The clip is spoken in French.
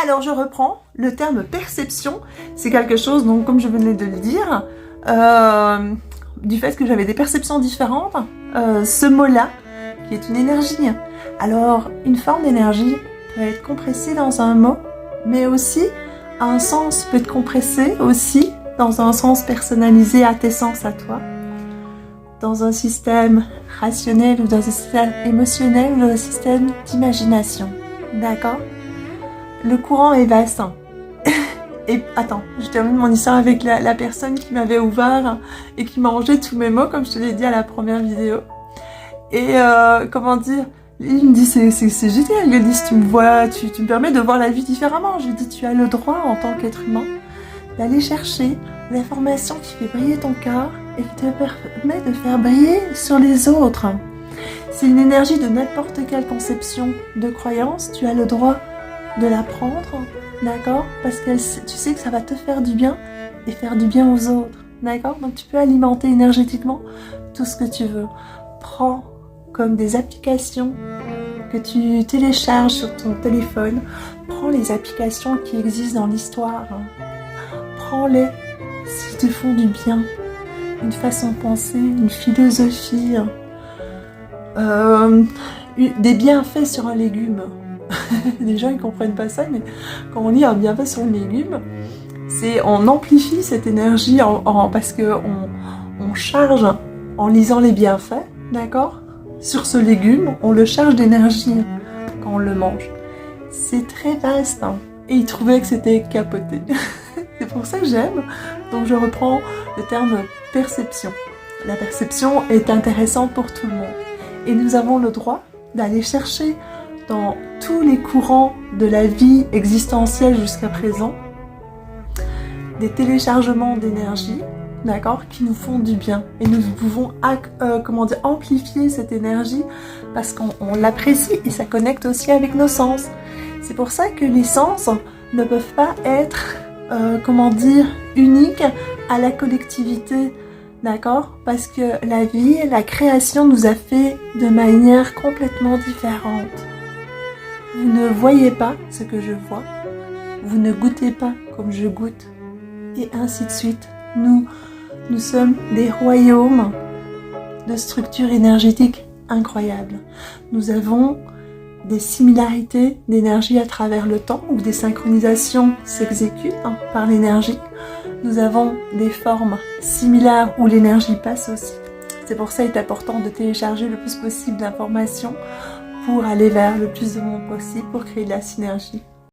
Alors je reprends, le terme perception, c'est quelque chose, donc comme je venais de le dire, du fait que j'avais des perceptions différentes, ce mot-là, qui est une énergie. Alors une forme d'énergie peut être compressée dans un mot, mais aussi un sens peut être compressé aussi dans un sens personnalisé à tes sens à toi, dans un système rationnel ou dans un système émotionnel ou dans un système d'imagination. D'accord ? Le courant est vaste. Et attends, je termine mon histoire avec la personne qui m'avait ouvert et qui m'a rangé tous mes mots, comme je te l'ai dit à la première vidéo. Et comment dire, il me dit c'est génial, Gladys, tu me vois, tu me permets de voir la vie différemment. Je lui dis tu as le droit en tant qu'être humain d'aller chercher l'information qui fait briller ton cœur et qui te permet de faire briller sur les autres. C'est une énergie de n'importe quelle conception de croyance, tu as le droit de la prendre, d'accord? Parce que tu sais que ça va te faire du bien et faire du bien aux autres, d'accord? Donc tu peux alimenter énergétiquement tout ce que tu veux. Prends comme des applications que tu télécharges sur ton téléphone, prends les applications qui existent dans l'histoire, prends-les s'ils te font du bien, une façon de penser, une philosophie, des bienfaits sur un légume. Les gens ils comprennent pas ça, mais quand on lit un bienfait sur un légume, c'est on amplifie cette énergie parce que on charge en lisant les bienfaits, d'accord? Sur ce légume, on le charge d'énergie quand on le mange. C'est très vaste, hein. Et ils trouvaient que c'était capoté. C'est pour ça que j'aime. Donc je reprends le terme perception. La perception est intéressante pour tout le monde. Et nous avons le droit d'aller chercher dans tous les courants de la vie existentielle jusqu'à présent des téléchargements d'énergie, d'accord, qui nous font du bien. Et nous pouvons amplifier cette énergie parce qu'on l'apprécie et ça connecte aussi avec nos sens. C'est pour ça que les sens ne peuvent pas être, uniques à la collectivité. D'accord? Parce que la vie, la création nous a fait de manière complètement différente. Vous ne voyez pas ce que je vois, vous ne goûtez pas comme je goûte, et ainsi de suite. Nous sommes des royaumes de structures énergétiques incroyables. Nous avons des similarités d'énergie à travers le temps, où des synchronisations s'exécutent par l'énergie. Nous avons des formes similaires où l'énergie passe aussi. C'est pour ça qu'il est important de télécharger le plus possible d'informations pour aller vers le plus de monde possible, pour créer de la synergie.